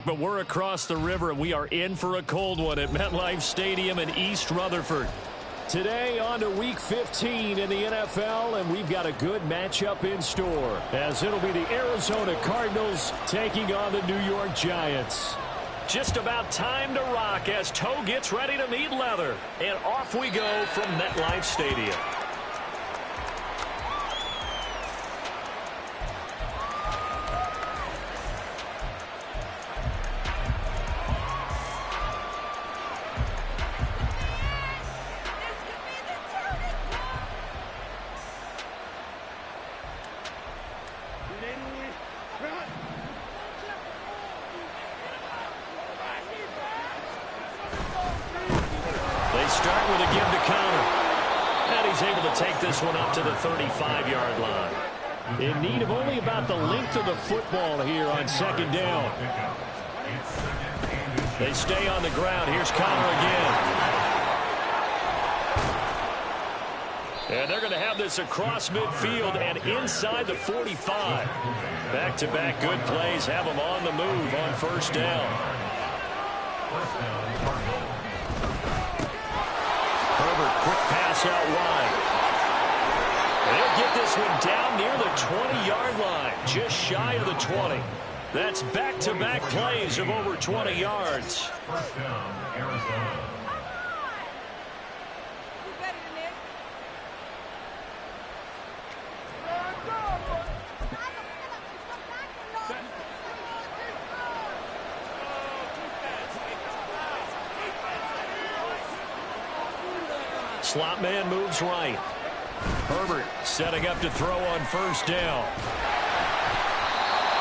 But we're across the river, and we are in for a cold one at MetLife Stadium in East Rutherford. Today on to Week 15 in the NFL, and we've got a good matchup in store, as it'll be the Arizona Cardinals taking on the New York Giants. Just about time to rock as toe gets ready to meet leather. And off we go from MetLife Stadium. Start with a give to counter. And he's able to take this one up to the 35-yard line. In need of only about the length of the football here on second down. They stay on the ground. Here's Connor again. And they're going to have this across midfield and inside the 45. Back-to-back good plays have them on the move on first down. Herbert, quick pass out wide. They'll get this one down near the 20-yard line, just shy of the 20. That's back-to-back plays of over 20 yards. First down, Arizona. Slot man moves right. Herbert setting up to throw on first down.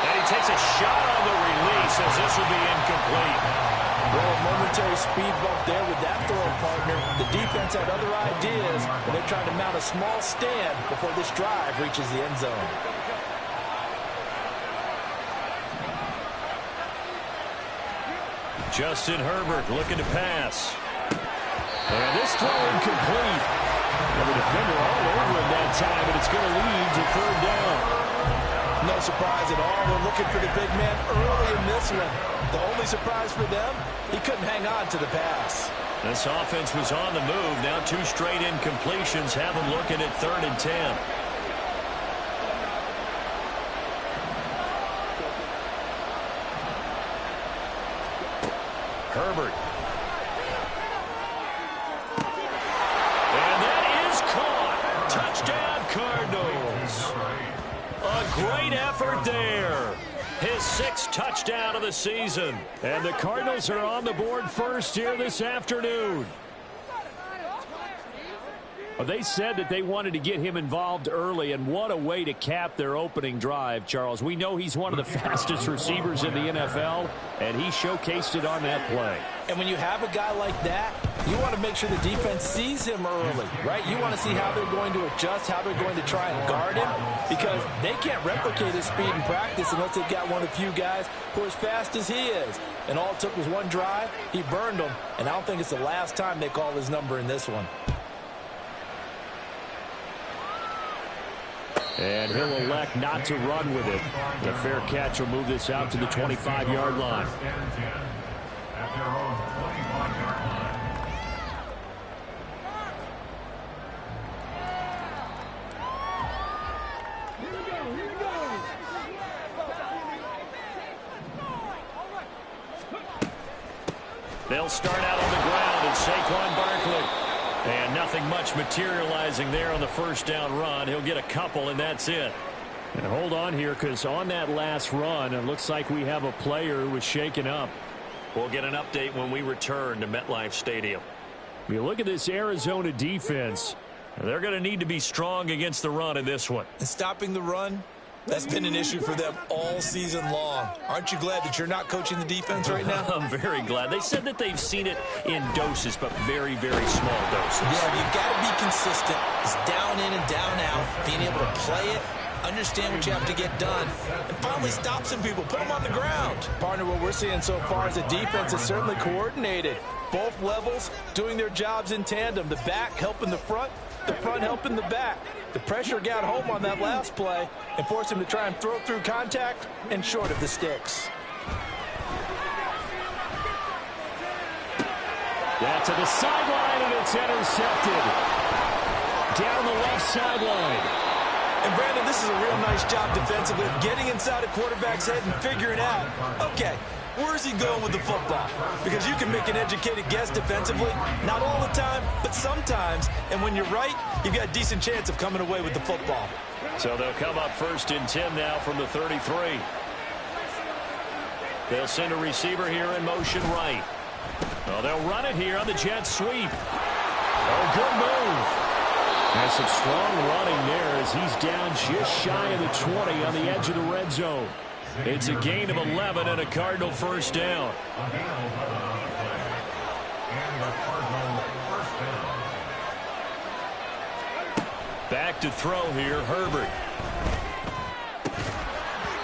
And he takes a shot on the release as this will be incomplete. Well, a momentary speed bump there with that throw, partner. The defense had other ideas, and they're trying to mount a small stand before this drive reaches the end zone. Justin Herbert looking to pass. And this throw incomplete. And the defender all over him that time, and it's going to lead to third down. No surprise at all. They're looking for the big man early in this one. The only surprise for them, he couldn't hang on to the pass. This offense was on the move. Now two straight incompletions have them looking at 3rd and 10. Herbert. Touchdown, Cardinals. A great effort there. His 6th touchdown of the season. And the Cardinals are on the board first here this afternoon. Well, they said that they wanted to get him involved early, and what a way to cap their opening drive, Charles. We know he's one of the fastest receivers in the NFL, and he showcased it on that play. And when you have a guy like that, you want to make sure the defense sees him early, right? You want to see how they're going to adjust, how they're going to try and guard him, because they can't replicate his speed in practice unless they've got one of the few guys who are as fast as he is. And all it took was one drive. He burned them, and I don't think it's the last time they call his number in this one. And he'll elect not to run with it. The fair catch will move this out to the 25-yard line. At their own 25-yard line. They'll start out on the ground and Saquon Barkley. And nothing much materializing there on the first down run. He'll get a couple, and that's it. And hold on here, because on that last run, it looks like we have a player who was shaken up. We'll get an update when we return to MetLife Stadium. You look at this Arizona defense. They're going to need to be strong against the run in this one. And stopping the run, that's been an issue for them all season long. Aren't you glad that you're not coaching the defense right now? I'm very glad. They said that they've seen it in doses, but very, very small doses. Yeah, you've got to be consistent. It's down in and down out. Being able to play it, understand what you have to get done, and finally stop some people, put them on the ground. Partner, what we're seeing so far is the defense is certainly coordinated. Both levels doing their jobs in tandem. The back helping the front helping the back. The pressure got home on that last play and forced him to try and throw through contact and short of the sticks. That's to the sideline, and it's intercepted. Down the left sideline. And, Brandon, this is a real nice job defensively of getting inside a quarterback's head and figuring out, okay, where is he going with the football? Because you can make an educated guess defensively, not all the time, but sometimes. And when you're right, you've got a decent chance of coming away with the football. So they'll come up 1st and 10 now from the 33. They'll send a receiver here in motion right. Well, they'll run it here on the jet sweep. Oh, good move. There's some strong running there as he's down just shy of the 20 on the edge of the red zone. It's a gain of 11 and a Cardinal first down. Back to throw here, Herbert.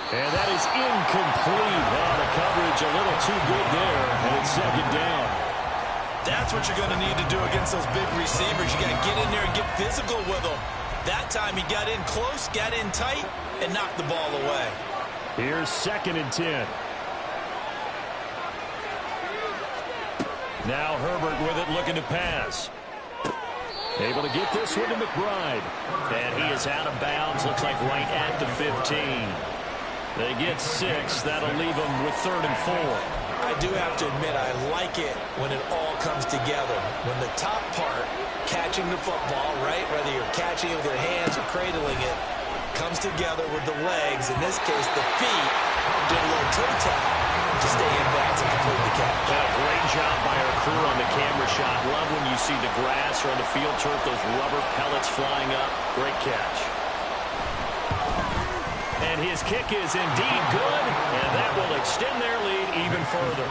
And that is incomplete. Oh, the coverage a little too good there, and it's 2nd down. That's what you're going to need to do against those big receivers. You got to get in there and get physical with them. That time he got in close, got in tight, and knocked the ball away. Here's 2nd and 10. Now Herbert with it, looking to pass. Able to get this one to McBride. And he is out of bounds, looks like right at the 15. They get 6. That'll leave them with 3rd and 4. I do have to admit, I like it when it all comes together. When the top part, catching the football, right, whether you're catching it with your hands or cradling it, comes together with the legs. In this case, the feet did a little toe tap to stay in bounds and complete the catch. Great job by our crew on the camera shot. Love when you see the grass or on the field turf, those rubber pellets flying up. Great catch. And his kick is indeed good, and that will extend their lead even further.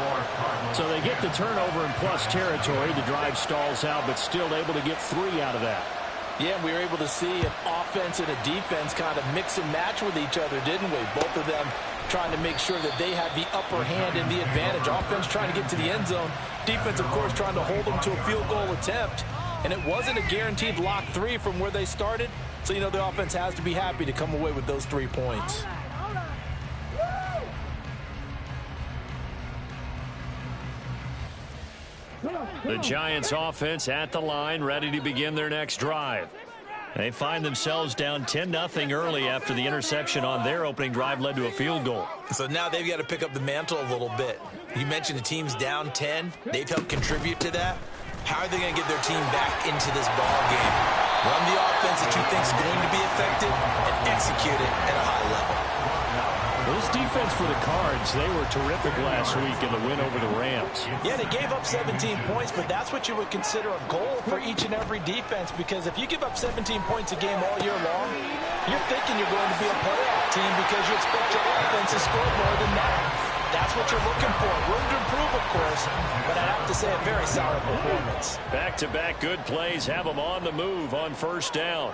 So they get the turnover in plus territory. The drive stalls out, but still able to get 3 out of that. Yeah, we were able to see an offense and a defense kind of mix and match with each other, didn't we? Both of them trying to make sure that they have the upper hand and the advantage. Offense trying to get to the end zone. Defense, of course, trying to hold them to a field goal attempt. And it wasn't a guaranteed lock 3 from where they started. So, you know, the offense has to be happy to come away with those 3 points. The Giants offense at the line, ready to begin their next drive. They find themselves down 10-0 early after the interception on their opening drive led to a field goal. So now they've got to pick up the mantle a little bit. You mentioned the team's down 10. They've helped contribute to that. How are they going to get their team back into this ball game? Run the offense that you think is going to be effective and execute it at a high level. This defense for the Cards, they were terrific last week in the win over the Rams. Yeah, they gave up 17 points, but that's what you would consider a goal for each and every defense, because if you give up 17 points a game all year long, you're thinking you're going to be a playoff team because you expect your offense to score more than that. That's what you're looking for. Room to improve, of course, but I'd have to say a very solid performance. Back-to-back good plays have them on the move on 1st down.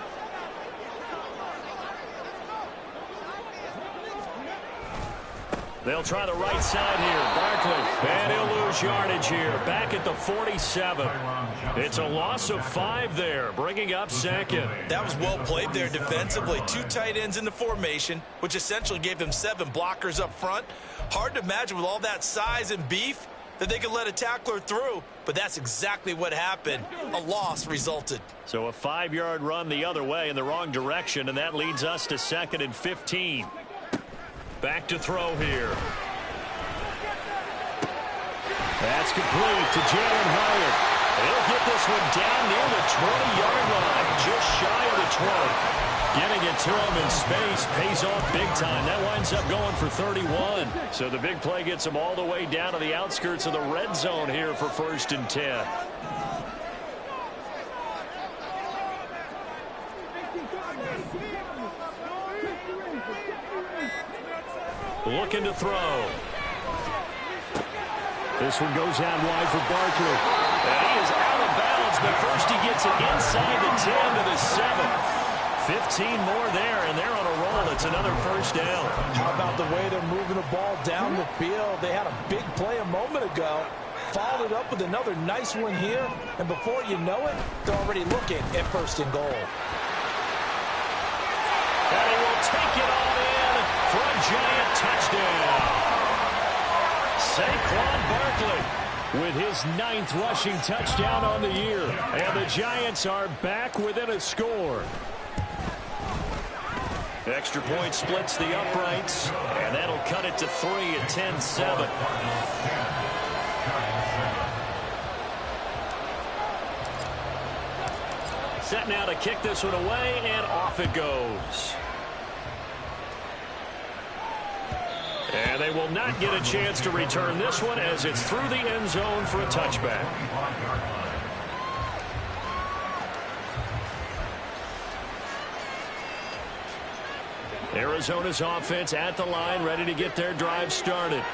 They'll try the right side here. Barkley, and he'll lose yardage here. Back at the 47. It's a loss of 5 there, bringing up 2nd. That was well played there defensively. 2 tight ends in the formation, which essentially gave them 7 blockers up front. Hard to imagine with all that size and beef that they could let a tackler through, but that's exactly what happened. A loss resulted. So a 5-yard run the other way in the wrong direction, and that leads us to 2nd and 15. Back to throw here. That's complete to Jalen Hyatt. He'll get this one down near the 20-yard line, just shy of the 20. Getting it to him in space pays off big time. That winds up going for 31. So the big play gets him all the way down to the outskirts of the red zone here for 1st and 10. Looking to throw. This one goes out wide for Barkley. And he is out of bounds, but first he gets it inside the 10 to the 7. 15 more there, and they're on a roll. It's another 1st down. How about the way they're moving the ball down the field? They had a big play a moment ago. Followed it up with another nice one here. And before you know it, they're already looking at 1st and goal. And he will take it all in for a Giant touchdown. Saquon Barkley. with his 9th rushing touchdown on the year. And the Giants are back within a score. Extra point splits the uprights, and that'll cut it to 3 at 10-7. Set now to kick this one away, and off it goes. And they will not get a chance to return this one as it's through the end zone for a touchback. Arizona's offense at the line, ready to get their drive started.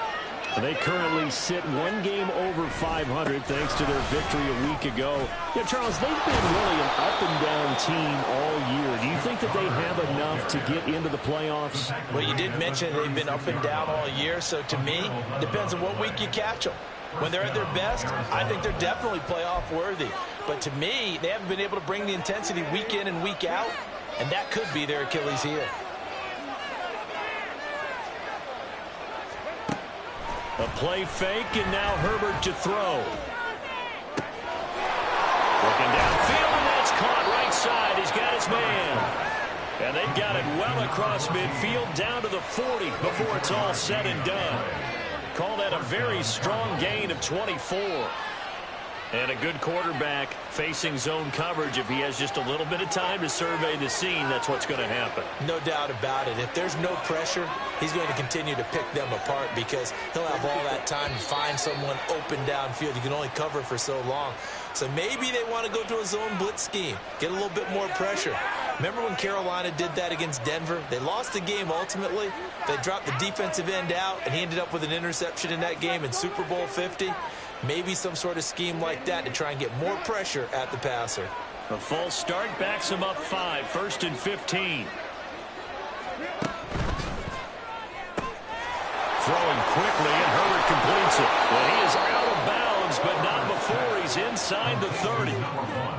They currently sit one game over 500 thanks to their victory a week ago. Yeah, Charles, they've been really an up-and-down team all year. Do you think that they have enough to get into the playoffs? Well, you did mention they've been up and down all year, so to me, it depends on what week you catch them. When they're at their best, I think they're definitely playoff worthy. But to me, they haven't been able to bring the intensity week in and week out, and that could be their Achilles heel. A play fake, and now Herbert to throw. Looking downfield, and that's caught right side. He's got his man. And they've got it well across midfield, down to the 40 before it's all said and done. Call that a very strong gain of 24. And a good quarterback facing zone coverage. If he has just a little bit of time to survey the scene, that's what's going to happen. No doubt about it. If there's no pressure, he's going to continue to pick them apart because he'll have all that time to find someone open downfield. You can only cover for so long. So maybe they want to go to a zone blitz scheme, get a little bit more pressure. Remember when Carolina did that against Denver? They lost the game ultimately. They dropped the defensive end out, and he ended up with an interception in that game in Super Bowl 50. Maybe some sort of scheme like that to try and get more pressure at the passer. A false start backs him up 5, 1st and 15. Throwing quickly, and Herbert completes it. Well, he is out of bounds, but not before he's inside the 30.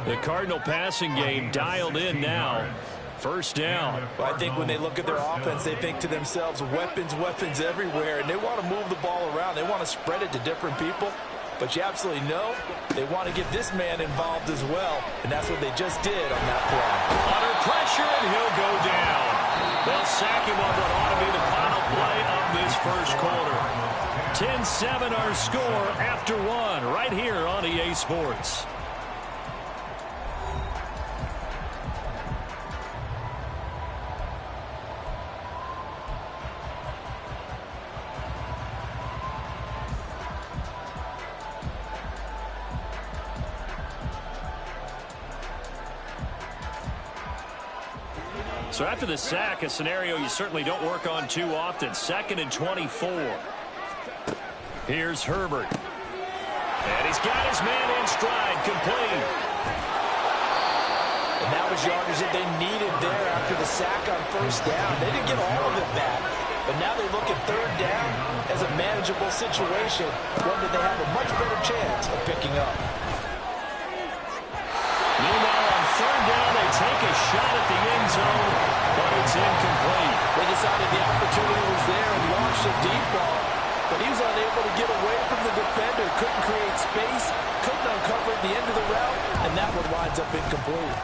The Cardinal passing game dialed in now. 1st down. Well, I think when they look at their offense, they think to themselves, weapons, weapons everywhere, and they want to move the ball around. They want to spread it to different people. But you absolutely know they want to get this man involved as well, and that's what they just did on that play. Under pressure, and he'll go down. They'll sack him on what ought to be the final play of this first quarter. 10-7 our score after 1 right here on EA Sports. So after the sack, a scenario you certainly don't work on too often. 2nd and 24. Here's Herbert. And he's got his man in stride, complete. And that was yardage that they needed there after the sack on 1st down. They didn't get all of it back, but now they look at 3rd down as a manageable situation, one that they have a much better chance of picking up. Meanwhile, on 3rd down, they take a shot at the end zone, but it's incomplete. They decided the opportunity was there and launched a deep ball, but he was unable to get away from the defender, couldn't create space, couldn't uncover at the end of the route, and that one winds up incomplete.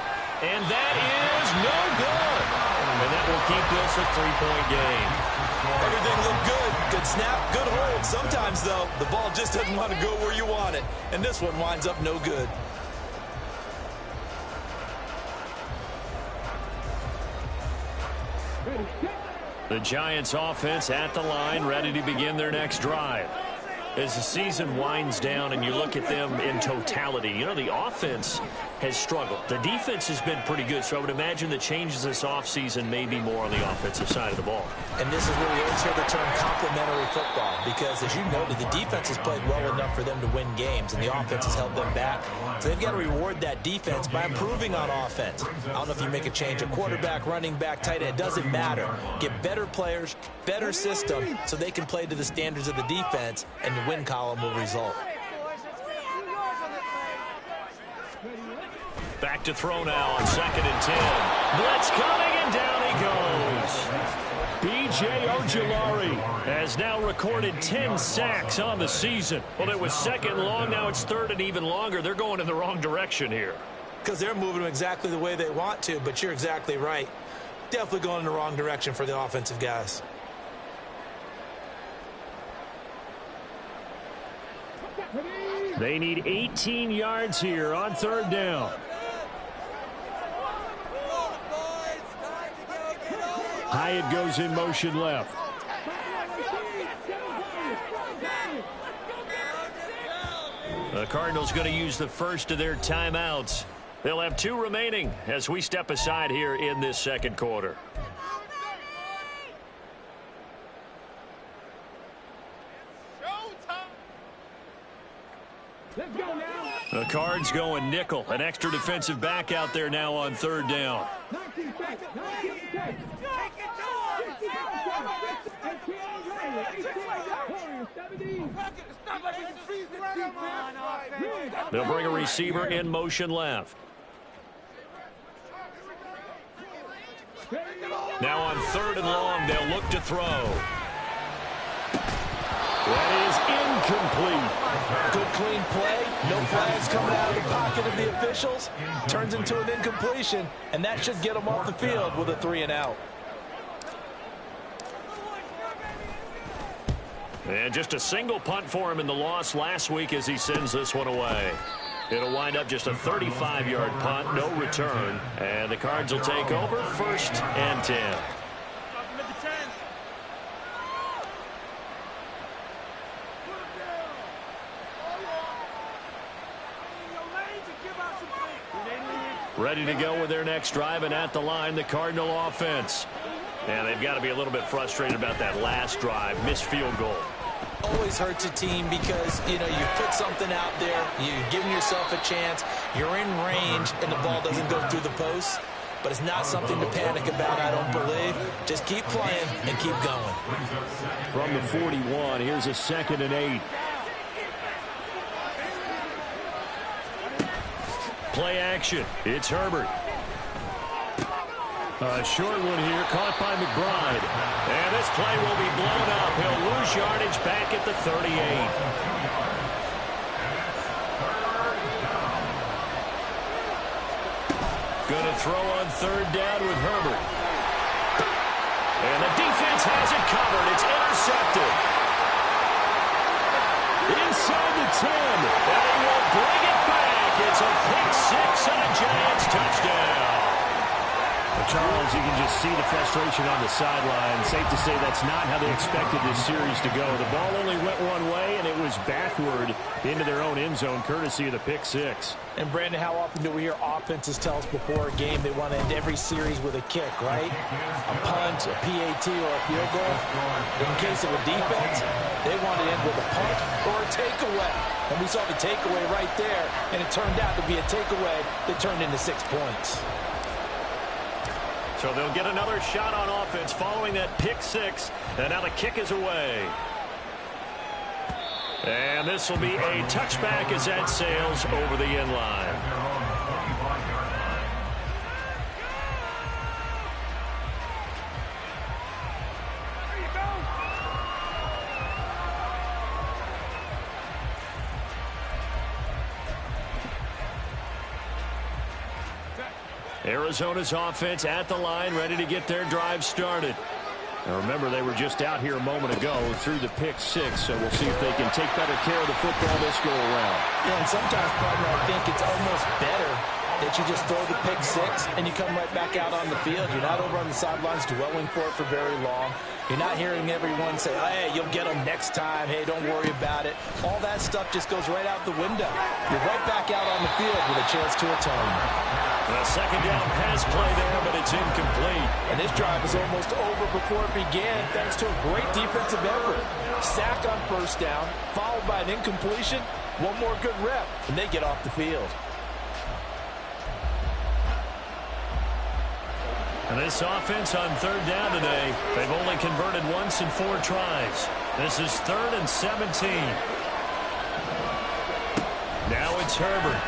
And that is no good. And that will keep this a 3-point game. Everything looked good. Good snap, good hold. Sometimes, though, the ball just doesn't want to go where you want it, and this one winds up no good. The Giants offense at the line, ready to begin their next drive. As the season winds down and you look at them in totality, you know, the offense has struggled. The defense has been pretty good, so I would imagine the changes this offseason may be more on the offensive side of the ball. And this is where we always hear the term complementary football, because as you noted, the defense has played well enough for them to win games, and the offense has held them back. So they've got to reward that defense by improving on offense. I don't know if you make a change, a quarterback, running back, tight end, it doesn't matter. Get better players, better system, so they can play to the standards of the defense, and the win column will result. Back to throw now on 2nd and 10. Blitz coming, and down he goes. B.J. Ojulari has now recorded 10 sacks on the season. Well, it was second long. Now it's third and even longer. They're going in the wrong direction here. Because they're moving them exactly the way they want to, but you're exactly right. Definitely going in the wrong direction for the offensive guys. They need 18 yards here on third down. Hyatt goes in motion left. The Cardinals going to use the first of their timeouts. They'll have 2 remaining as we step aside here in this second quarter. The Cards going nickel. An extra defensive back out there now on third down. They'll bring a receiver in motion left. Now on third and long, they'll look to throw. That is incomplete. Good clean play. No flags coming out of the pocket of the officials. Turns into an incompletion, and that should get them off the field with a 3 and out. And just a single punt for him in the loss last week as he sends this one away. It'll wind up just a 35-yard punt, no return. And the Cards will take over, 1st and 10. Ready to go with their next drive, and at the line, the Cardinal offense. And they've got to be a little bit frustrated about that last drive, missed field goal. Always hurts a team because, you put something out there, you've given yourself a chance, you're in range, and the ball doesn't go through the post. But it's not something to panic about, I don't believe. Just keep playing and keep going. From the 41, here's a 2nd and 8. Play action. It's Herbert. A short one here, caught by McBride. And this play will be blown up. He'll lose yardage back at the 38. Going to throw on third down with Herbert. And the defense has it covered. It's intercepted. Inside the 10. And they will bring it back. It's a pick 6 and a Giants touchdown. Charles, you can just see the frustration on the sideline. Safe to say that's not how they expected this series to go. The ball only went one way, and it was backward into their own end zone, courtesy of the pick 6. And, Brandon, how often do we hear offenses tell us before a game they want to end every series with a kick, right? A punt, a PAT, or a field goal. In case of a defense, they want to end with a punt or a takeaway. And we saw the takeaway right there, and it turned out to be a takeaway that turned into 6 points. So they'll get another shot on offense following that pick 6. And now the kick is away. And this will be a touchback as that sails over the end line. Arizona's offense at the line, ready to get their drive started. Now remember, they were just out here a moment ago through the pick 6, so we'll see if they can take better care of the football this go around. Yeah, and sometimes, partner, I think it's almost better that you just throw the pick 6 and you come right back out on the field. You're not over on the sidelines dwelling for it for very long. You're not hearing everyone say, hey, you'll get them next time. Hey, don't worry about it. All that stuff just goes right out the window. You're right back out on the field with a chance to atone. A second down pass play there, but it's incomplete. And this drive was almost over before it began thanks to a great defensive effort. Sack on first down, followed by an incompletion. One more good rep, and they get off the field. And this offense on third down today, they've only converted once in 4 tries. This is 3rd and 17. Now it's Herbert.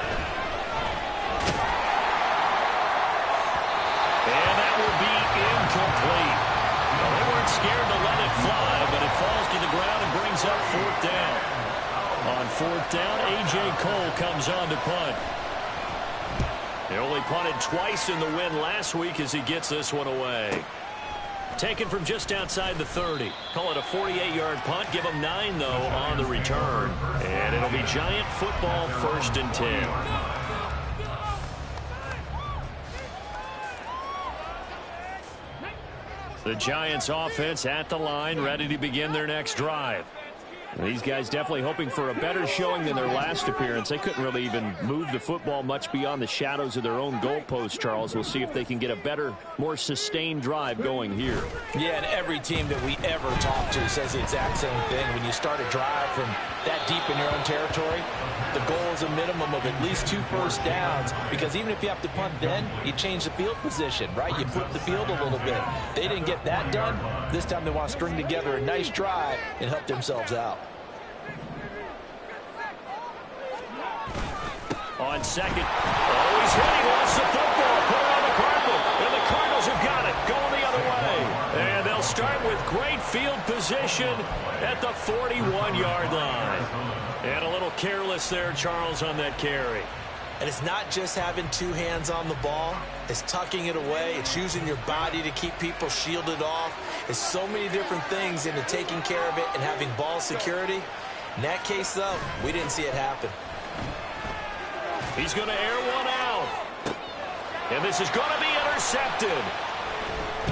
And that will be incomplete. Well, they weren't it fly, but it falls to the ground and brings up fourth down. On fourth down, A.J. Cole comes on to punt. He only punted twice in the win last week as he gets this one away. Taken from just outside the 30. Call it a 48-yard punt. Give him 9, though, on the return. And it'll be Giant football, 1st and 10. The Giants offense at the line, ready to begin their next drive. These guys definitely hoping for a better showing than their last appearance. They couldn't really even move the football much beyond the shadows of their own goalpost, Charles. We'll see if they can get a better, more sustained drive going here. Yeah, and every team that we ever talk to says the exact same thing. When you start a drive from that deep in your own territory, the goal is a minimum of at least 2 first downs, because even if you have to punt then, you change the field position, right? You flip the field a little bit. They didn't get that done. This time they want to string together a nice drive and help themselves out. On second. Oh, he's hit. He lost the football. Put it on the carpet. And the Cardinals have got it. Going the other way. And they'll start with great field position at the 41-yard line. And a little careless there, Charles, on that carry. And it's not just having 2 hands on the ball. It's tucking it away. It's using your body to keep people shielded off. It's so many different things into taking care of it and having ball security. In that case, though, we didn't see it happen. He's going to air one out. And this is going to be intercepted.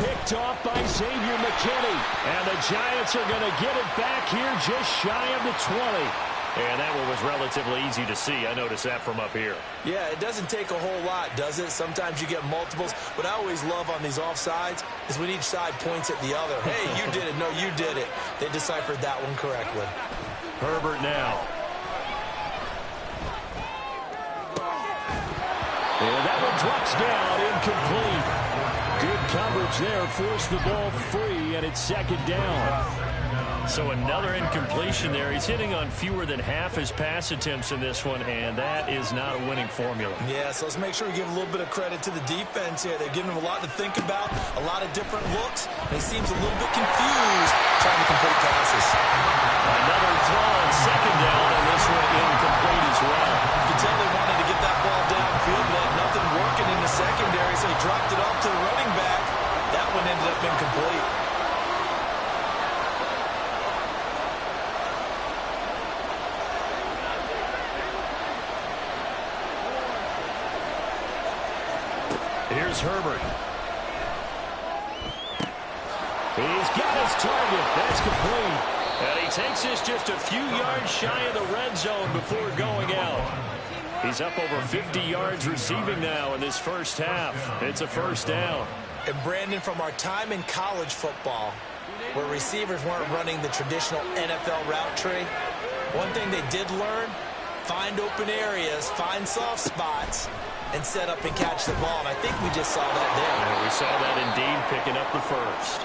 Picked off by Xavier McKinney. And the Giants are going to get it back here just shy of the 20. And that one was relatively easy to see. I noticed that from up here. Yeah, it doesn't take a whole lot, does it? Sometimes you get multiples. What I always love on these offsides is when each side points at the other. Hey, you did it. No, you did it. They deciphered that one correctly. Herbert now. And that one drops down, incomplete. Good coverage there, forced the ball free, and it's 2nd down. So another incompletion there. He's hitting on fewer than half his pass attempts in this one, and that is not a winning formula. Yeah, so let's make sure we give a little bit of credit to the defense here. They're giving him a lot to think about, a lot of different looks, and he seems a little bit confused trying to complete passes. Another throw on 2nd down, and this one incomplete as well. You can tell they wanted to get that ball downfield, but had nothing working in the secondary, so he dropped it off to the running back. That one ended up incomplete. Here's Herbert. He's got his target. That's complete. And he takes this just a few yards shy of the red zone before going out. He's up over 50 yards receiving now in this first half. It's a 1st down. And Brandon, from our time in college football, where receivers weren't running the traditional NFL route tree, one thing they did learn, find open areas, find soft spots, and set up and catch the ball. And I think we just saw that there. Yeah, we saw that indeed, picking up the first.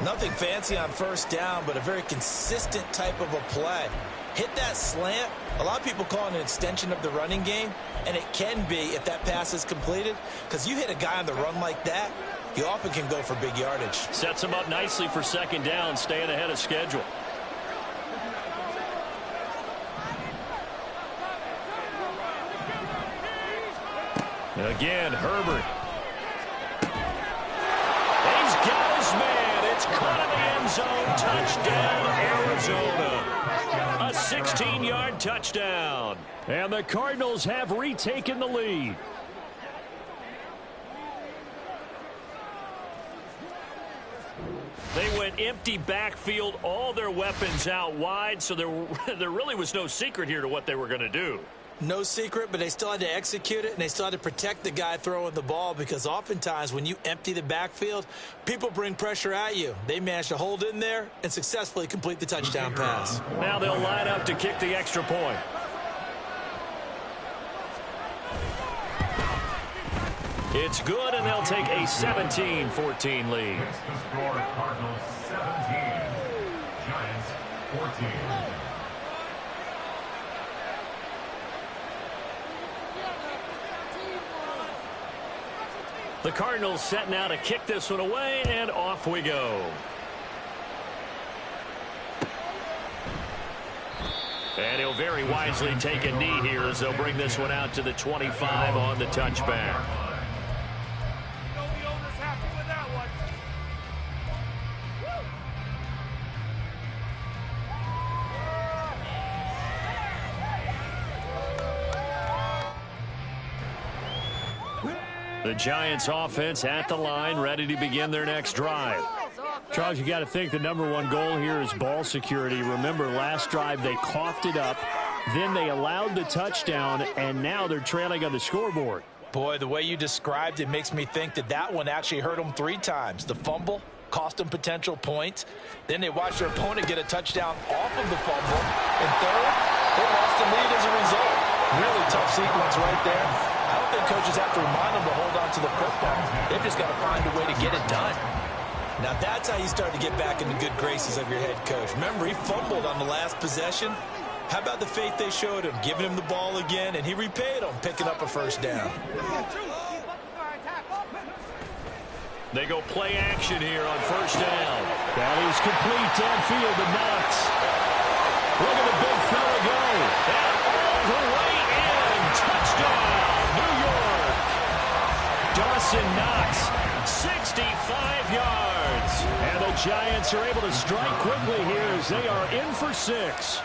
Nothing fancy on 1st down, but a very consistent type of a play. Hit that slant. A lot of people call it an extension of the running game, and it can be if that pass is completed, because you hit a guy on the run like that, you often can go for big yardage. Sets him up nicely for 2nd down, staying ahead of schedule. Again, Herbert. He's got his man. It's caught in the end zone. Touchdown, Arizona. A 16-yard touchdown. And the Cardinals have retaken the lead. They went empty backfield, all their weapons out wide, so there really was no secret here to what they were going to do. No secret, but they still had to execute it, and they still had to protect the guy throwing the ball, because oftentimes when you empty the backfield, people bring pressure at you. They managed to hold in there and successfully complete the touchdown pass. Now they'll line up to kick the extra point. It's good, and they'll take a 17-14 lead. It's the score, Cardinals 17, Giants 14. The Cardinals setting out to kick this one away, and off we go. And he'll very wisely take a knee here as they'll bring this one out to the 25 on the touchback. The Giants offense at the line, ready to begin their next drive. Charles, you got to think the #1 goal here is ball security. Remember, last drive they coughed it up, then they allowed the touchdown, and now they're trailing on the scoreboard. Boy, the way you described it makes me think that that one actually hurt them 3 times. The fumble cost them potential points. Then they watched their opponent get a touchdown off of the fumble. And third, they lost the lead as a result. Really tough sequence right there. I don't think coaches have to remind them to hold on to the football. They've just got to find a way to get it done. Now that's how you start to get back in the good graces of your head coach. Remember, he fumbled on the last possession. How about the faith they showed him, giving him the ball again, and he repaid them, picking up a first down. They go play action here on first down. That is complete downfield to Knox. Look at the big fella go. And all the way in. Touchdown, New York. Dawson Knox, 65 yards. And the Giants are able to strike quickly here as they are in for 6.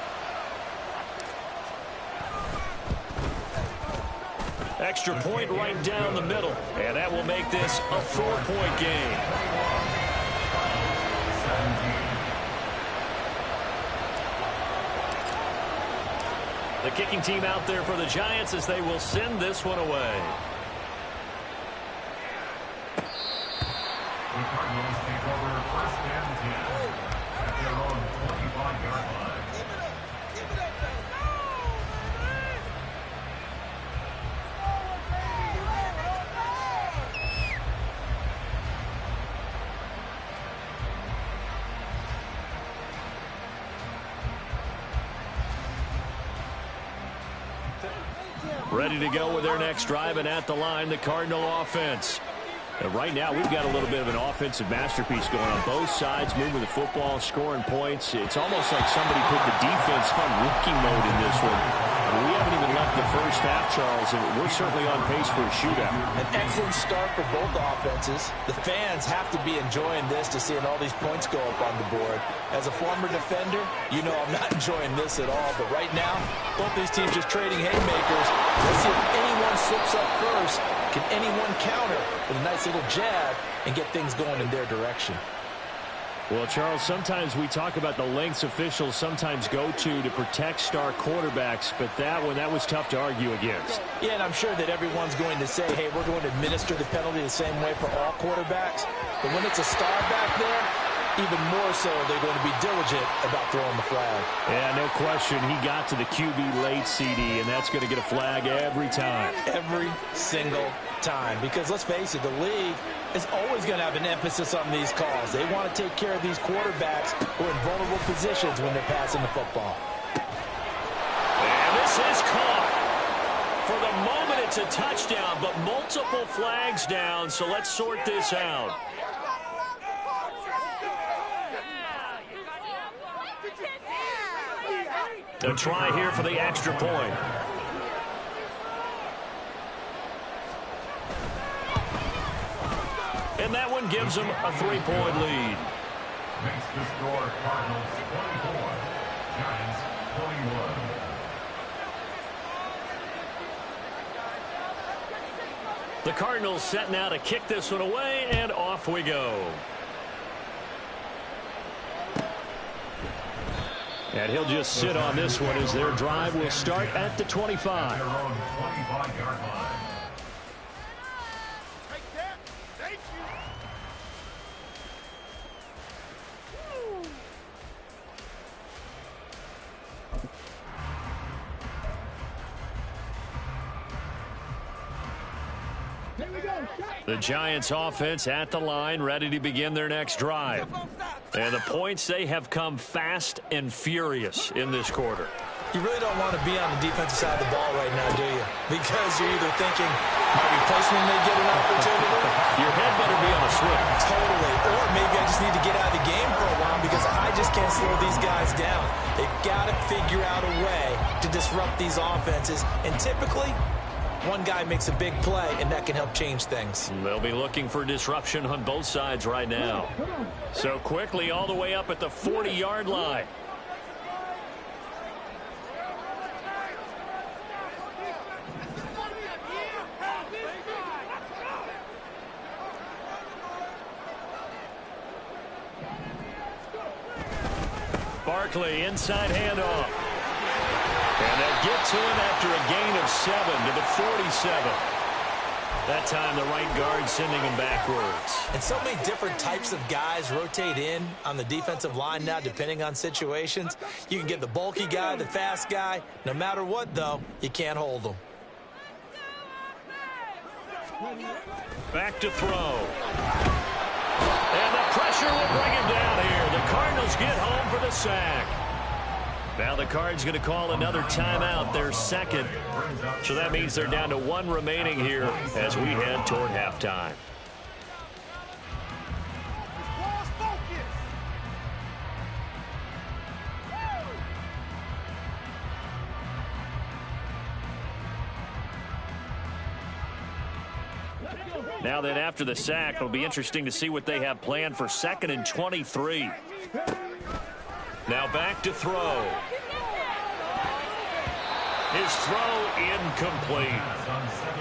Extra point right down the middle. And that will make this a 4-point game. The kicking team out there for the Giants as they will send this one away. The Cardinals take over first and 10 at their own 25-yard line. Ready to go with their next drive, and at the line, the Cardinal offense. And right now, we've got a little bit of an offensive masterpiece going on both sides, moving the football, scoring points. It's almost like somebody put the defense on rookie mode in this one. We haven't even left the first half, Charles, and we're certainly on pace for a shootout. An excellent start for both offenses. The fans have to be enjoying this to seeing all these points go up on the board. As a former defender, you know I'm not enjoying this at all. But right now, both these teams just trading haymakers. Let's see if anyone slips up first. Can anyone counter with a nice little jab and get things going in their direction? Well, Charles, sometimes we talk about the lengths officials sometimes go to protect star quarterbacks, but that was tough to argue against. Yeah, and I'm sure that everyone's going to say, hey, we're going to administer the penalty the same way for all quarterbacks. But when it's a star back there, even more so, they're going to be diligent about throwing the flag. Yeah, no question. He got to the QB late, CD, and that's going to get a flag every time. Every single time. Because let's face it, the league is always going to have an emphasis on these calls. They want to take care of these quarterbacks who are in vulnerable positions when they're passing the football. And this is caught. For the moment, it's a touchdown, but multiple flags down, so let's sort this out. They'll try here for the extra point. And that one gives them a 3-point lead. Makes the score Cardinals 24, Giants 21. The Cardinals set now to kick this one away, and off we go. And he'll just sit on this one as their drive will start at the 25. Their own 25-yard line. The Giants offense at the line, ready to begin their next drive. And the points, they have come fast and furious in this quarter. You really don't want to be on the defensive side of the ball right now, do you? Because you're either thinking, my replacement may get an opportunity. Your head better be on a switch. Totally. Or maybe I just need to get out of the game for a while because I just can't slow these guys down. They've got to figure out a way to disrupt these offenses. And typically, one guy makes a big play, and that can help change things. They'll be looking for disruption on both sides right now. So quickly all the way up at the 40-yard line. Barkley, inside handoff. And they'll get to him after a gain of 7 to the 47. That time the right guard sending him backwards. And so many different types of guys rotate in on the defensive line now depending on situations. You can get the bulky guy, the fast guy. No matter what, though, you can't hold them. Back to throw. And the pressure will bring him down here. The Cardinals get home for the sack. Now the Cards going to call another timeout, their second. So that means they're down to 1 remaining here as we head toward halftime. Now then, after the sack, it'll be interesting to see what they have planned for 2nd and 23. Now back to throw. His throw incomplete.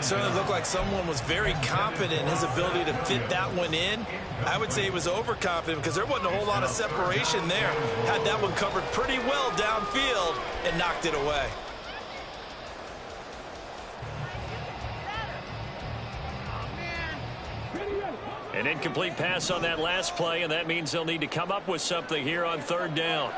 Certainly looked like someone was very confident in his ability to fit that one in. I would say he was overconfident because there wasn't a whole lot of separation there. Had that one covered pretty well downfield and knocked it away. An incomplete pass on that last play, and that means they'll need to come up with something here on 3rd down.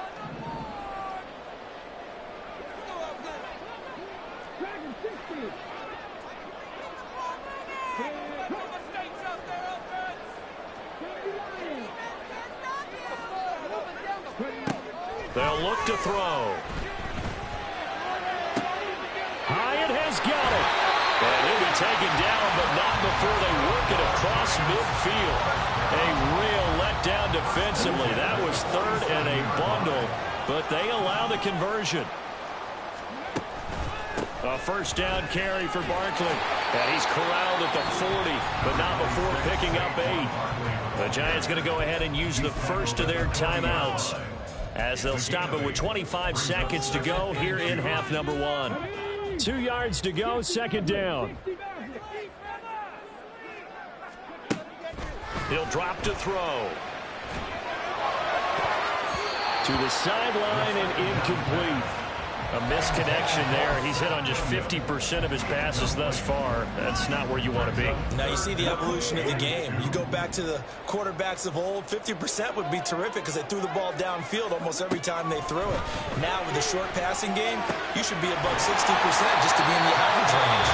They'll look to throw. Hyatt has got it. And he'll be taken down, but not before they work it across midfield. A real letdown defensively. That was 3rd and a bundle, but they allow the conversion. A 1st down carry for Barkley. And he's corralled at the 40, but not before picking up 8. The Giants going to go ahead and use the first of their timeouts as they'll stop it with 25 seconds to go here in half number 1. 2 yards to go, 2nd down. He'll drop to throw. To the sideline and incomplete. A misconnection there. He's hit on just 50% of his passes thus far. That's not where you want to be. Now you see the evolution of the game. You go back to the quarterbacks of old, 50% would be terrific because they threw the ball downfield almost every time they threw it. Now with the short passing game, you should be above 60% just to be in the average range.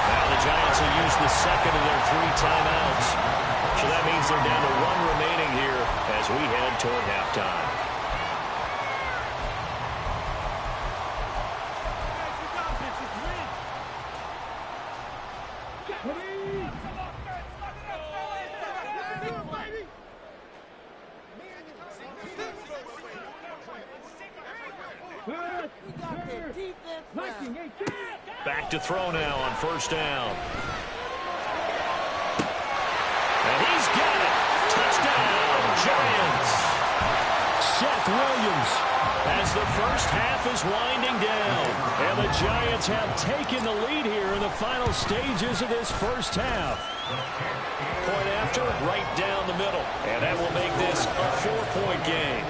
Now the Giants will use the 2nd of their 3 timeouts. So that means they're down to 1 remaining here as we head toward halftime. Back to throw now on 1st down. And he's got it. Touchdown, Giants. Seth Williams as the first half is winding down. And the Giants have taken the lead here in the final stages of this first half. Point after, right down the middle. And that will make this a 4-point game.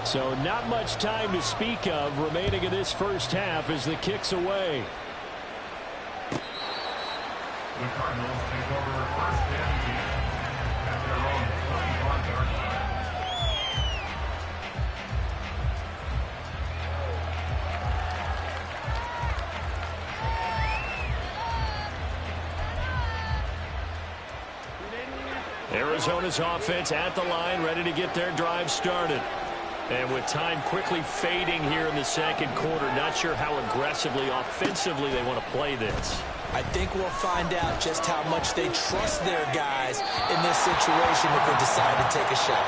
So not much time to speak of remaining in this first half as the kick's away. The Cardinals take over 1st and 10 at their own 25-yard line. Arizona's offense at the line, ready to get their drive started. And with time quickly fading here in the second quarter, not sure how aggressively, offensively they want to play this. I think we'll find out just how much they trust their guys in this situation if they decide to take a shot.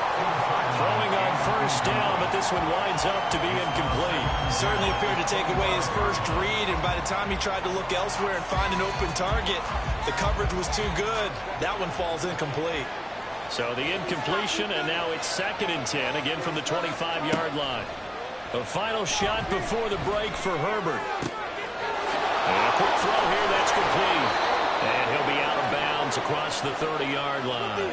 Throwing on first down, but this one winds up to be incomplete. Certainly appeared to take away his first read, and by the time he tried to look elsewhere and find an open target, the coverage was too good. That one falls incomplete. So the incompletion, and now it's 2nd and 10, again from the 25-yard line. A final shot before the break for Herbert. And a quick throw here, that's complete. And he'll be out of bounds across the 30-yard line.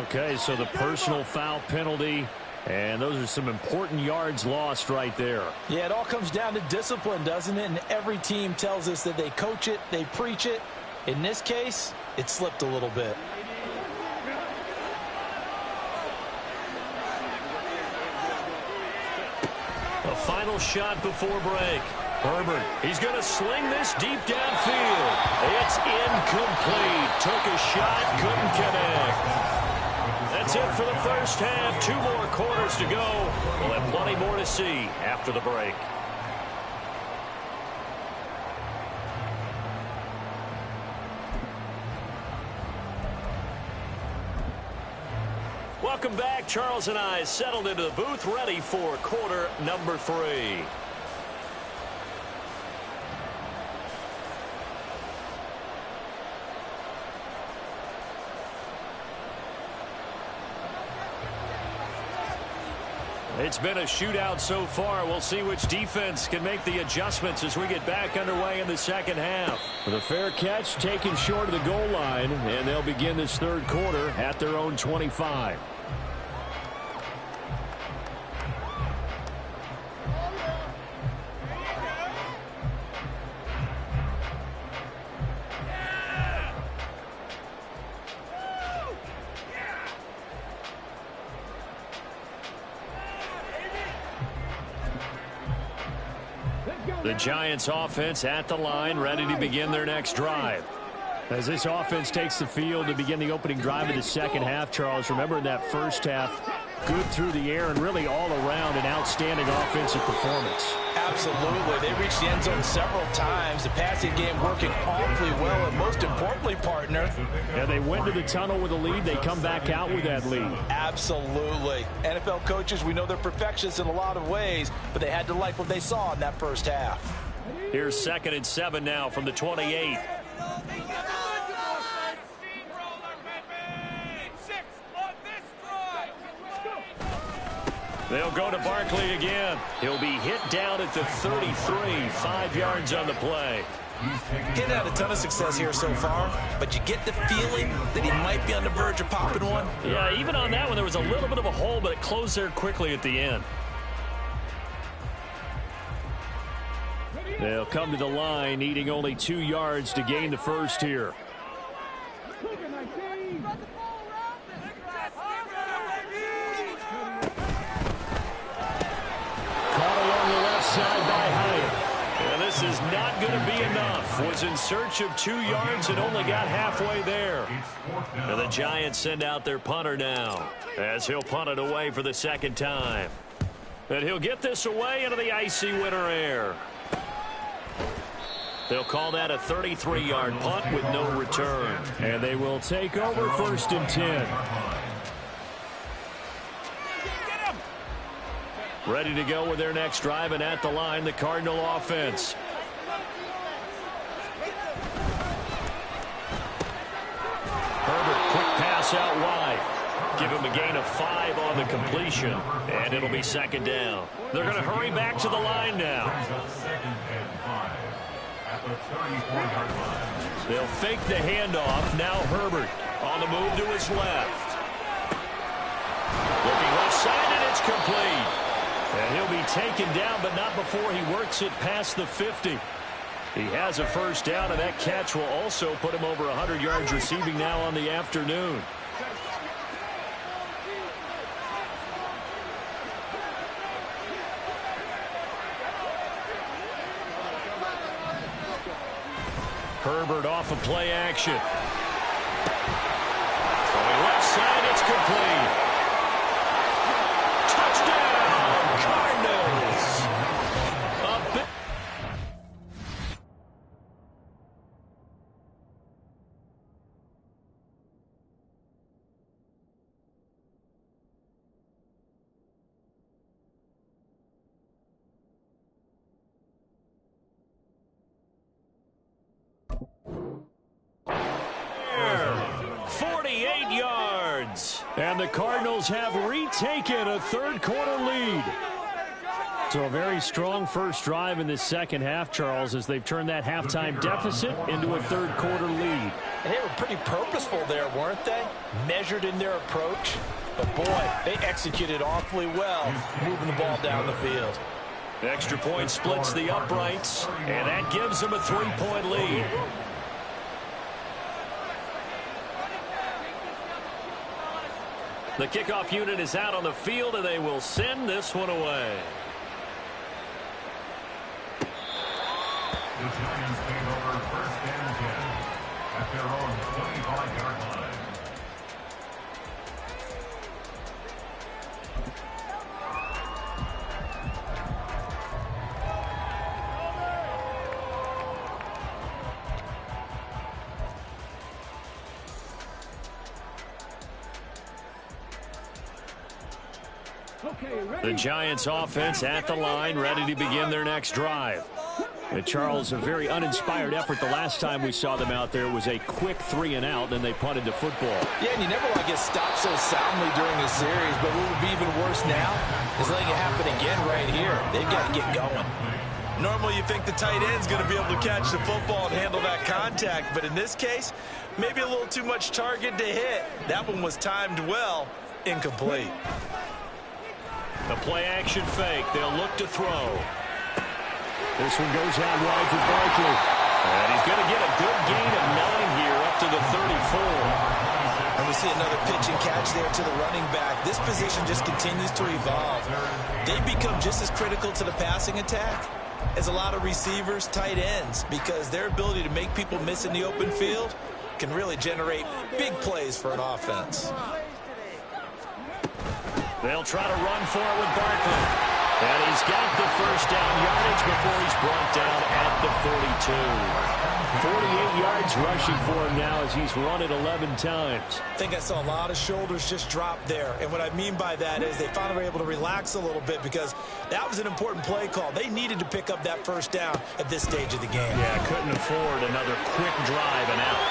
Okay, so the personal foul penalty, and those are some important yards lost right there. Yeah, it all comes down to discipline, doesn't it? And every team tells us that they coach it, they preach it. In this case, it slipped a little bit. A final shot before break. Herbert, he's going to sling this deep downfield. It's incomplete. Took a shot, couldn't connect. That's it for the first half. 2 more quarters to go. We'll have plenty more to see after the break. Welcome back. Charles and I settled into the booth, ready for quarter number 3. It's been a shootout so far. We'll see which defense can make the adjustments as we get back underway in the second half. The fair catch taken short of the goal line, and they'll begin this third quarter at their own 25. The Giants offense at the line, ready to begin their next drive. As this offense takes the field to begin the opening drive of the second half, Charles, remember in that first half, good through the air and really all around an outstanding offensive performance. Absolutely. They reached the end zone several times. The passing game working awfully well, and most importantly, partner. Yeah, they went to the tunnel with a lead. They come back out with that lead. Absolutely. NFL coaches, we know they're perfectionists in a lot of ways, but they had to like what they saw in that first half. Here's 2nd and 7 now from the 28. They'll go to Barkley again. He'll be hit down at the 33, 5 yards on the play. He's had a ton of success here so far, but you get the feeling that he might be on the verge of popping one. Yeah, even on that one, there was a little bit of a hole, but it closed there quickly at the end. They'll come to the line, needing only 2 yards to gain the first here. Side by Hyatt. And this is not going to be enough. Was in search of 2 yards and only got halfway there. And the Giants send out their punter now as he'll punt it away for the second time. And he'll get this away into the icy winter air. They'll call that a 33-yard punt with no return. And they will take over 1st and 10. Ready to go with their next drive, and at the line, the Cardinal offense. Herbert, quick pass out wide. Give him a gain of 5 on the completion, and it'll be 2nd down. They're going to hurry back to the line now. They'll fake the handoff. Now Herbert on the move to his left. Looking left side, and it's complete. And he'll be taken down, but not before he works it past the 50. He has a first down, and that catch will also put him over 100 yards receiving now on the afternoon. Herbert off of play action. Throwing left side, it's complete. Touchdown! And the Cardinals have retaken a third-quarter lead. So a very strong first drive in this second half, Charles, as they've turned that halftime deficit into a third-quarter lead. And they were pretty purposeful there, weren't they? Measured in their approach. But, boy, they executed awfully well, moving the ball down the field. The extra point splits the uprights, and that gives them a 3-point lead. The kickoff unit is out on the field, and they will send this one away. The Giants take over first and 10 at their own 25-yard line. The Giants offense at the line, ready to begin their next drive. Charles, a very uninspired effort the last time we saw them out there was a quick 3-and-out, then they punted the football. Yeah, and you never want to get stopped so soundly during a series, but what would be even worse now is letting it happen again right here. They've got to get going. Normally you think the tight end's going to be able to catch the football and handle that contact, but in this case, maybe a little too much target to hit. That one was timed well, incomplete. The play-action fake. They'll look to throw. This one goes out wide for Barkley. And he's going to get a good gain of 9 here up to the 34. And we see another pitch and catch there to the running back. This position just continues to evolve. They become just as critical to the passing attack as a lot of receivers, tight ends, because their ability to make people miss in the open field can really generate big plays for an offense. They'll try to run for it with Barkley. And he's got the first down yardage before he's brought down at the 42. 48 yards rushing for him now as he's run it 11 times. I think I saw a lot of shoulders just drop there. And what I mean by that is they finally were able to relax a little bit because that was an important play call. They needed to pick up that first down at this stage of the game. Yeah, couldn't afford another quick drive and out.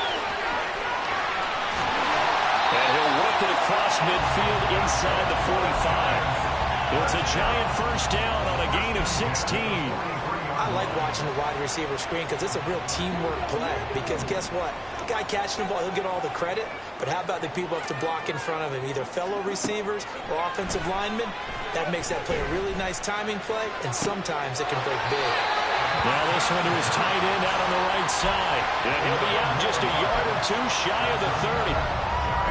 And he'll work it across midfield inside the 45. It's a giant first down on a gain of 16. I like watching the wide receiver screen because it's a real teamwork play. Because guess what? The guy catching the ball, he'll get all the credit. But how about the people have to block in front of him, either fellow receivers or offensive linemen? That makes that play a really nice timing play, and sometimes it can break big. Now this one to his tight end out on the right side. And he'll be out just a yard or two shy of the 30.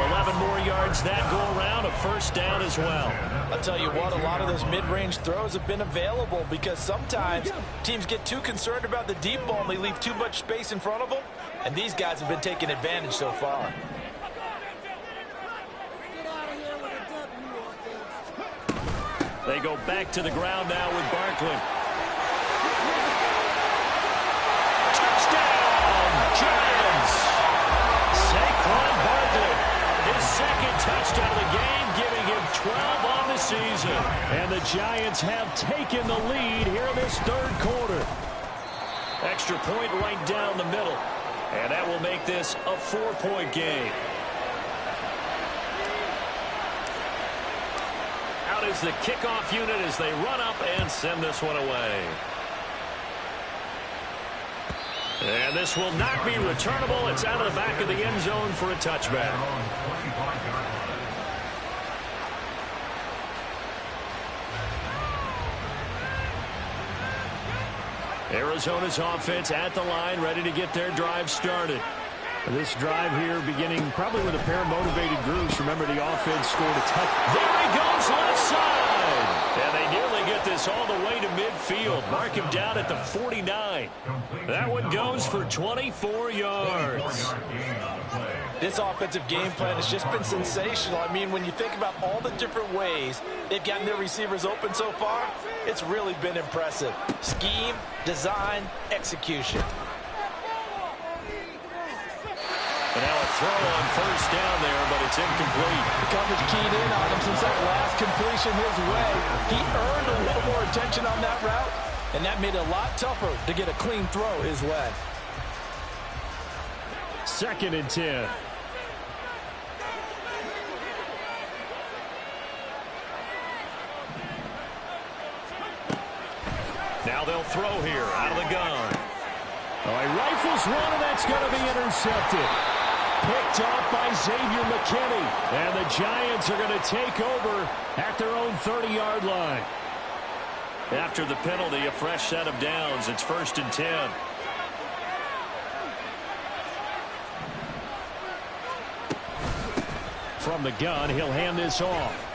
11 more yards that go around, a first down as well. I'll tell you what, a lot of those mid-range throws have been available because sometimes teams get too concerned about the deep ball and they leave too much space in front of them, and these guys have been taking advantage so far. They go back to the ground now with Barkley. Touchdown, Giants! Saquon Barkley. His second touchdown of the game, giving him 12 on the season. And the Giants have taken the lead here in this third quarter. Extra point right down the middle. And that will make this a 4-point game. Out is the kickoff unit as they run up and send this one away. And this will not be returnable. It's out of the back of the end zone for a touchback. Arizona's offense at the line, ready to get their drive started. This drive here beginning probably with a pair of motivated groups. Remember, the offense scored a touchdown. There he goes, left side. And they nearly get this all the way to midfield. Mark him down at the 49. That one goes for 24 yards. This offensive game plan has just been sensational. I mean, when you think about all the different ways they've gotten their receivers open so far, it's really been impressive. Scheme, design, execution. And now a throw on first down there, but it's incomplete. The coverage keyed in on him since that last completion his way. He earned a little more attention on that route, and that made it a lot tougher to get a clean throw his way. 2nd and 10. They'll throw here out of the gun. Oh, he rifles one, and that's going to be intercepted. Picked off by Xavier McKinney. And the Giants are going to take over at their own 30-yard line. After the penalty, a fresh set of downs. It's 1st and 10. From the gun, he'll hand this off.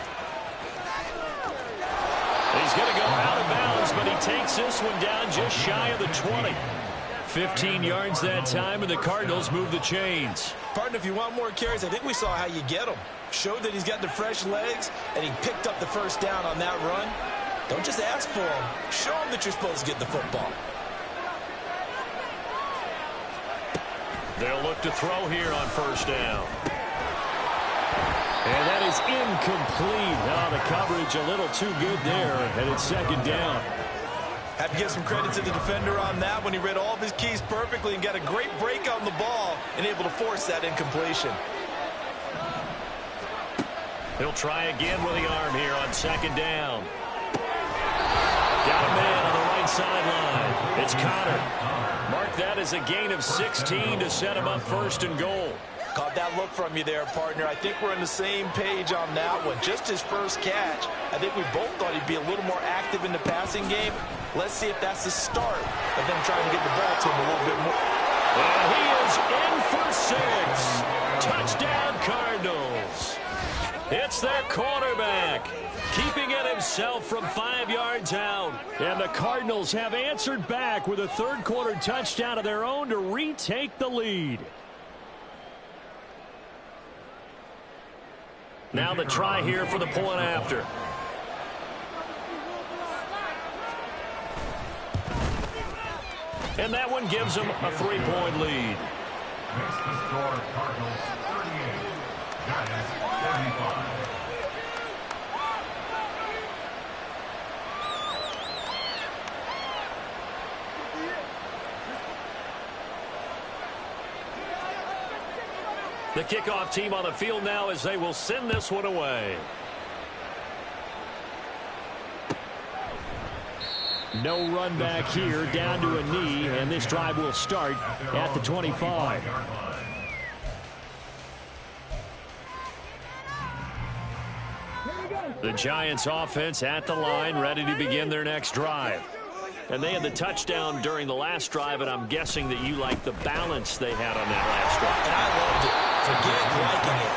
He's going to go out of bounds, but he takes this one down just shy of the 20. 15 yards that time, and the Cardinals move the chains. Partner, if you want more carries, I think we saw how you get him. Showed that he's got the fresh legs, and he picked up the first down on that run. Don't just ask for him. Show him that you're supposed to get the football. They'll look to throw here on 1st down. And that is incomplete. Oh, the coverage a little too good there, and it's 2nd down. Have to give some credit to the defender on that when he read all of his keys perfectly and got a great break on the ball and able to force that incompletion. He'll try again with the arm here on 2nd down. Got a man on the right sideline. It's Connor. Mark that as a gain of 16 to set him up 1st and goal. Caught that look from you there, partner. I think we're on the same page on that one. Just his first catch. I think we both thought he'd be a little more active in the passing game. Let's see if that's the start of them trying to get the ball to him a little bit more. And he is in for 6. Touchdown, Cardinals. It's their quarterback, keeping it himself from 5 yards out. And the Cardinals have answered back with a 3rd quarter touchdown of their own to retake the lead. Now the try here for the point after. And that one gives them a 3-point lead. Makes the score Cardinals 38, Giants 35. The kickoff team on the field now as they will send this one away. No run back here, down to a knee, and this drive will start at the 25. The Giants offense at the line, ready to begin their next drive. And they had the touchdown during the last drive, and I'm guessing that you like the balance they had on that last drive. And I loved it. Forget liking it.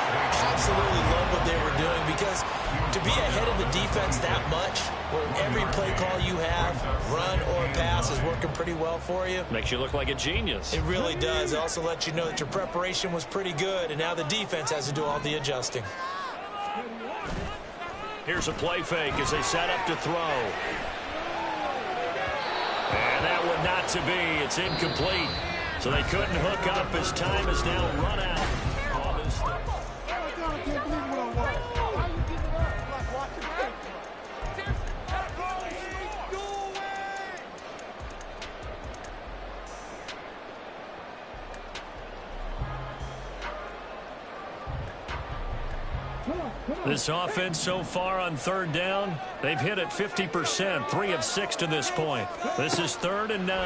Absolutely love what they were doing, because to be ahead of the defense that much, where every play call you have, run or pass, is working pretty well for you. Makes you look like a genius. It really does. It also lets you know that your preparation was pretty good, and now the defense has to do all the adjusting. Here's a play fake as they set up to throw. And that one not to be. It's incomplete. So they couldn't hook up as time has now run out. This offense so far on 3rd down, they've hit it 50%, 3 of 6 to this point. This is 3rd and 9.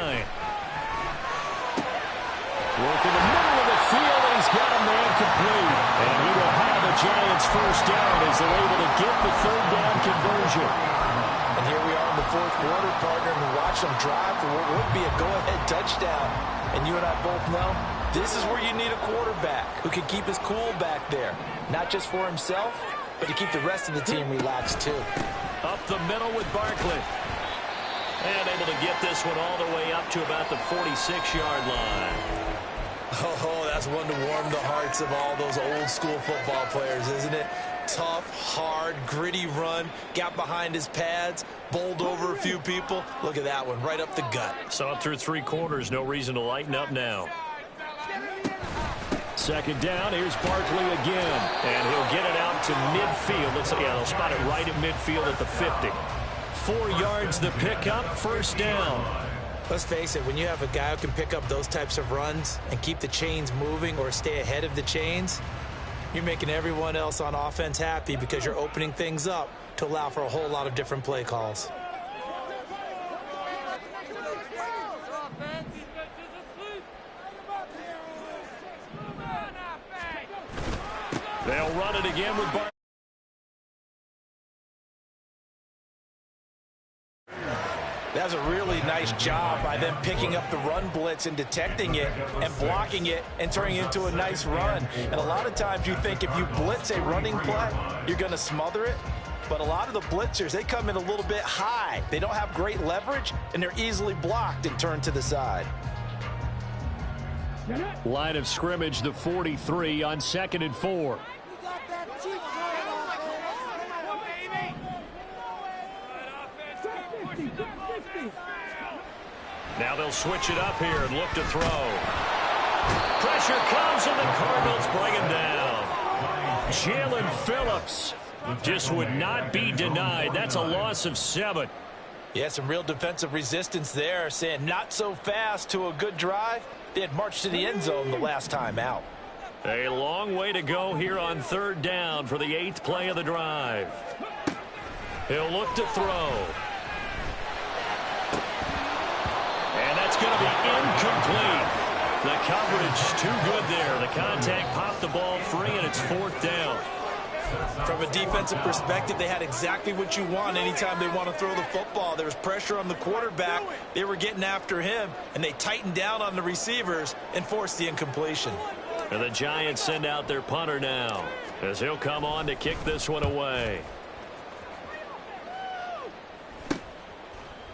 Working the middle of the field, and he's got a man complete. And he will have a Giants 1st down as they're able to get the 3rd down conversion. And here we are in the 4th quarter, partner, and we watch them drive for what would be a go-ahead touchdown. And you and I both know this is where you need a quarterback who can keep his cool back there. Not just for himself, but to keep the rest of the team relaxed too. Up the middle with Barkley. And able to get this one all the way up to about the 46-yard line. Oh, that's one to warm the hearts of all those old school football players, isn't it? Tough, hard, gritty run. Got behind his pads, bowled over a few people. Look at that one, right up the gut. Saw it through 3 quarters. No reason to lighten up now. 2nd down. Here's Barkley again. And he'll get it out to midfield. They'll spot it right at midfield at the 50. 4 yards the pickup. 1st down. Let's face it, when you have a guy who can pick up those types of runs and keep the chains moving or stay ahead of the chains, you're making everyone else on offense happy because you're opening things up to allow for a whole lot of different play calls. They'll run it again with Barkley. That's a really nice job by them picking up the run blitz and detecting it and blocking it and turning it into a nice run. And a lot of times you think if you blitz a running play, you're going to smother it. But a lot of the blitzers, they come in a little bit high. They don't have great leverage, and they're easily blocked and turned to the side. Line of scrimmage, the 43 on 2nd and 4. Now they'll switch it up here and look to throw. Pressure comes, and the Cardinals bring him down. Jalen Phillips just would not be denied. That's a loss of 7. Yeah, some real defensive resistance there, saying not so fast to a good drive. They had marched to the end zone the last time out. A long way to go here on 3rd down for the 8th play of the drive. He'll look to throw. And that's going to be incomplete. The coverage too good there. The contact popped the ball free, and it's 4th down. From a defensive perspective, they had exactly what you want anytime they want to throw the football. There was pressure on the quarterback. They were getting after him, and they tightened down on the receivers and forced the incompletion. And the Giants send out their punter now, as he'll come on to kick this one away.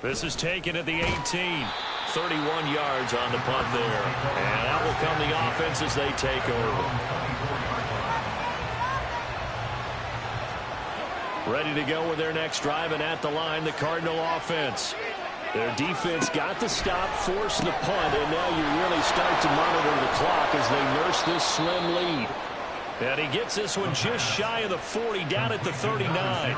This is taken at the 18. 31 yards on the punt there. And out will come the offense as they take over. Ready to go with their next drive, and at the line, the Cardinal offense. Their defense got the stop, forced the punt, and now you really start to monitor the clock as they nurse this slim lead. And he gets this one just shy of the 40, down at the 39.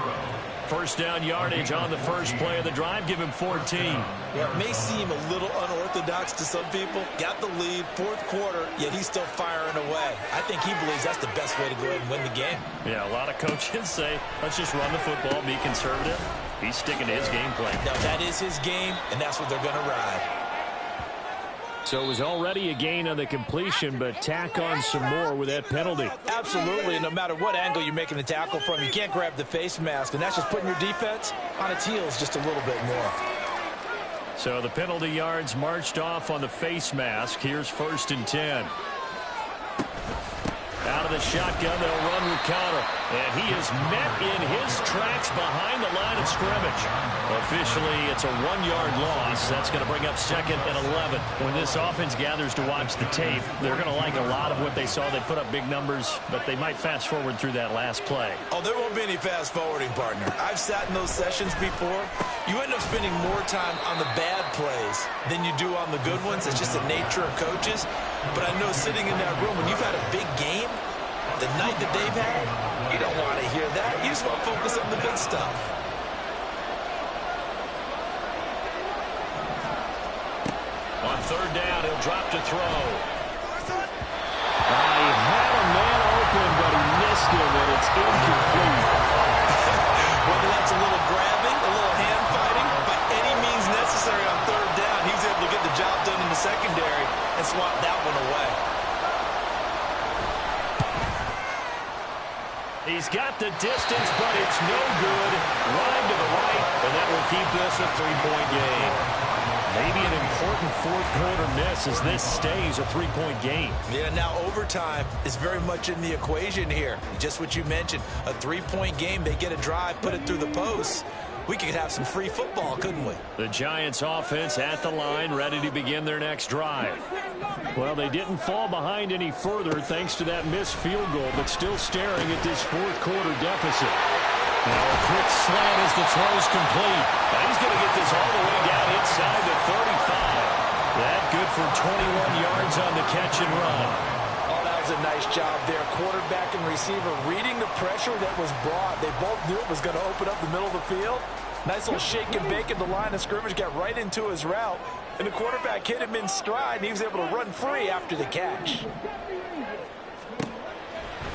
First down yardage on the first play of the drive. Give him 14. Yeah, it may seem a little unorthodox to some people. Got the lead, 4th quarter, yet he's still firing away. I think he believes that's the best way to go ahead and win the game. Yeah, a lot of coaches say, let's just run the football, be conservative. He's sticking to his game plan. No, that is his game, and that's what they're going to ride. So it was already a gain on the completion, but tack on some more with that penalty. Absolutely, and no matter what angle you're making the tackle from, you can't grab the face mask, and that's just putting your defense on its heels just a little bit more. So the penalty yards marched off on the face mask. Here's 1st and 10. Out of the shotgun, they'll run with Connor. And he is met in his tracks behind the line of scrimmage. Officially, it's a 1-yard loss. That's going to bring up 2nd and 11. When this offense gathers to watch the tape, they're going to like a lot of what they saw. They put up big numbers, but they might fast forward through that last play. Oh, there won't be any fast forwarding, partner. I've sat in those sessions before. You end up spending more time on the bad plays than you do on the good ones. It's just the nature of coaches. But I know sitting in that room, when you've had a big game, the night that they've had, you don't want to hear that. You just want to focus on the good stuff. On 3rd down, he'll drop to throw. He had a man open, but he missed him, and it's incomplete. Whether that's a little grabbing, a little hand fighting, by any means necessary on 3rd down, he was able to get the job done in the secondary and swat that one away. He's got the distance, but it's no good. Line to the right, and that will keep this a 3-point game. Maybe an important 4th quarter miss as this stays a 3-point game. Yeah, now overtime is very much in the equation here. Just what you mentioned, a 3-point game. They get a drive, put it through the posts. We could have some free football, couldn't we? The Giants offense at the line, ready to begin their next drive. Well, they didn't fall behind any further thanks to that missed field goal, but still staring at this 4th quarter deficit. Now a quick slant as the throw's complete. Now he's going to get this all the way down inside the 35. That good for 21 yards on the catch and run. Oh, that was a nice job there. Quarterback and receiver reading the pressure that was brought. They both knew it was going to open up the middle of the field. Nice little shake and bake at the line of scrimmage, got right into his route. And the quarterback hit him in stride, and he was able to run free after the catch.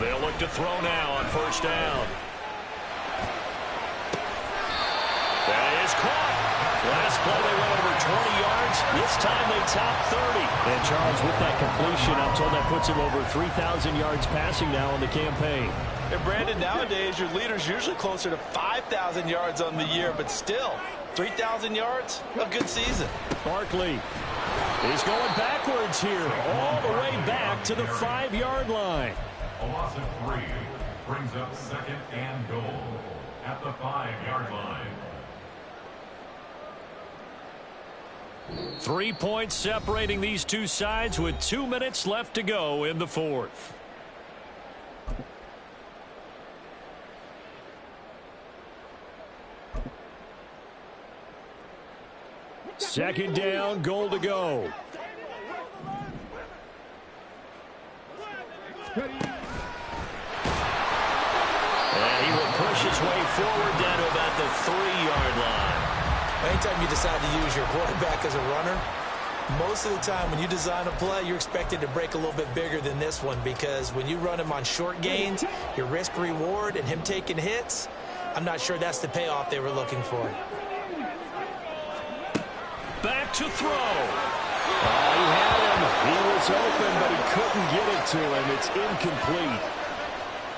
They'll look to throw now on 1st down. That is caught. Last play, they went over 20 yards. This this time they top 30. And Charles, with that completion, I'm told that puts him over 3,000 yards passing now on the campaign. And Brandon, nowadays your leader's usually closer to 5,000 yards on the year, but still, 3,000 yards, a good season. Barkley is going backwards here, all the way back to the 5-yard line. A loss of 3 brings up second and goal at the 5-yard line. 3 points separating these two sides with 2 minutes left to go in the fourth. Second down, goal to go. And he will push his way forward down to about the 3-yard line. Anytime you decide to use your quarterback as a runner, most of the time when you design a play, you're expected to break a little bit bigger than this one, because when you run him on short gains, your risk-reward and him taking hits, I'm not sure that's the payoff they were looking for. Back to throw. Oh, he had him. He was open, but he couldn't get it to him. It's incomplete.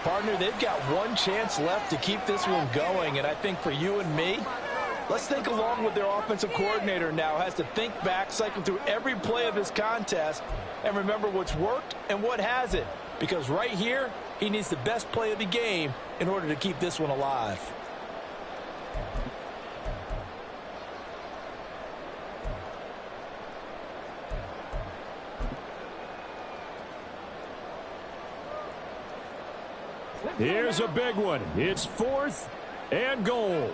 Partner, they've got one chance left to keep this one going, and I think for you and me, let's think along with their offensive coordinator now. Has to think back, cycle through every play of this contest, and remember what's worked and what hasn't. Because right here, he needs the best play of the game in order to keep this one alive. Here's a big one. It's 4th and goal.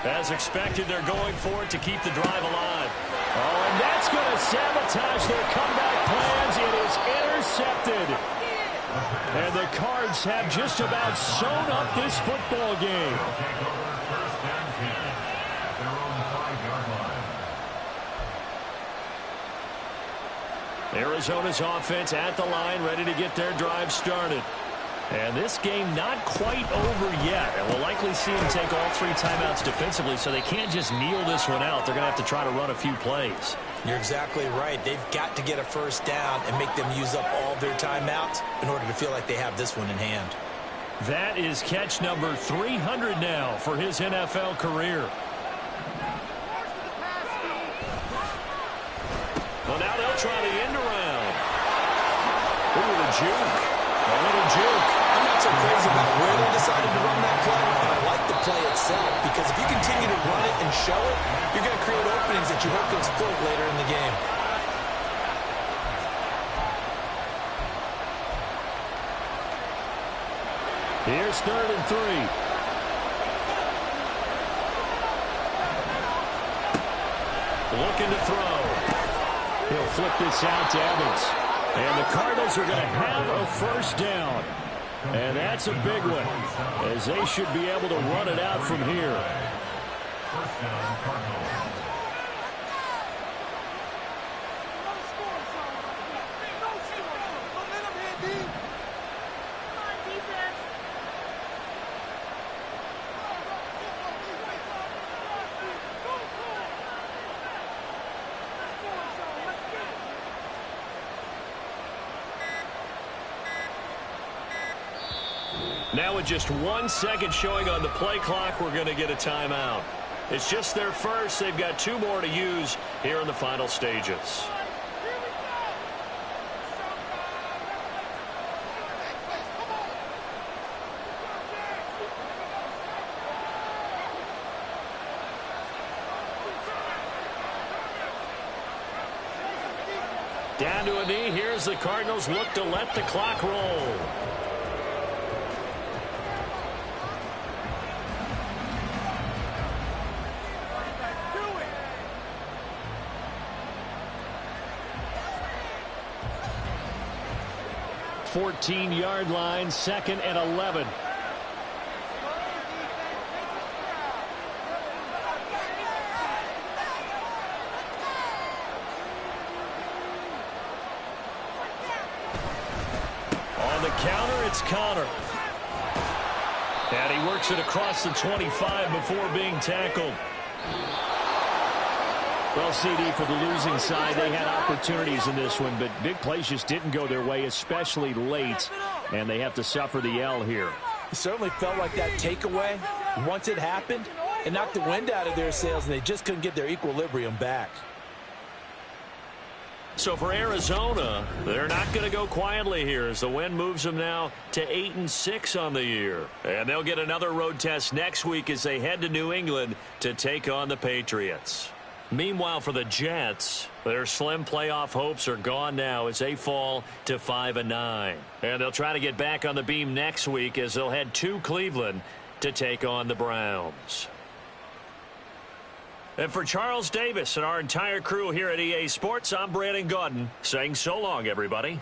As expected, they're going for it to keep the drive alive. Oh, and that's going to sabotage their comeback plans. It is intercepted. And the Cards have just about sewn up this football game. Arizona's offense at the line, ready to get their drive started. And this game not quite over yet. And we'll likely see them take all 3 timeouts defensively, so they can't just kneel this one out. They're going to have to try to run a few plays. You're exactly right. They've got to get a first down and make them use up all their timeouts in order to feel like they have this one in hand. That is catch number 300 now for his NFL career. Well, now they'll try the end around. Ooh, the juke. A little juke. I'm not so crazy about where they decided to run that play, but I like the play itself, because if you continue to run it and show it, you're going to create openings that you hope to exploit later in the game. Here's 3rd and 3. Looking to throw. He'll flip this out to Evans. And the Cardinals are going to have a first down. And that's a big one, as they should be able to run it out from here. First down, Cardinals. Now with just 1 second showing on the play clock, we're going to get a timeout. It's just their first. They've got 2 more to use here in the final stages. Down to a knee. Here's the Cardinals look to let the clock roll. The 14-yard line, 2nd and 11. On the counter, it's Connor. And he works it across the 25 before being tackled. Well, CD, for the losing side, they had opportunities in this one, but big plays just didn't go their way, especially late, and they have to suffer the L here. It certainly felt like that takeaway, once it happened, it knocked the wind out of their sails, and they just couldn't get their equilibrium back. So for Arizona, they're not going to go quietly here as the win moves them now to 8-6 on the year. And they'll get another road test next week as they head to New England to take on the Patriots. Meanwhile, for the Jets, their slim playoff hopes are gone now as they fall to 5-9. And they'll try to get back on the beam next week as they'll head to Cleveland to take on the Browns. And for Charles Davis and our entire crew here at EA Sports, I'm Brandon Gaudin saying so long, everybody.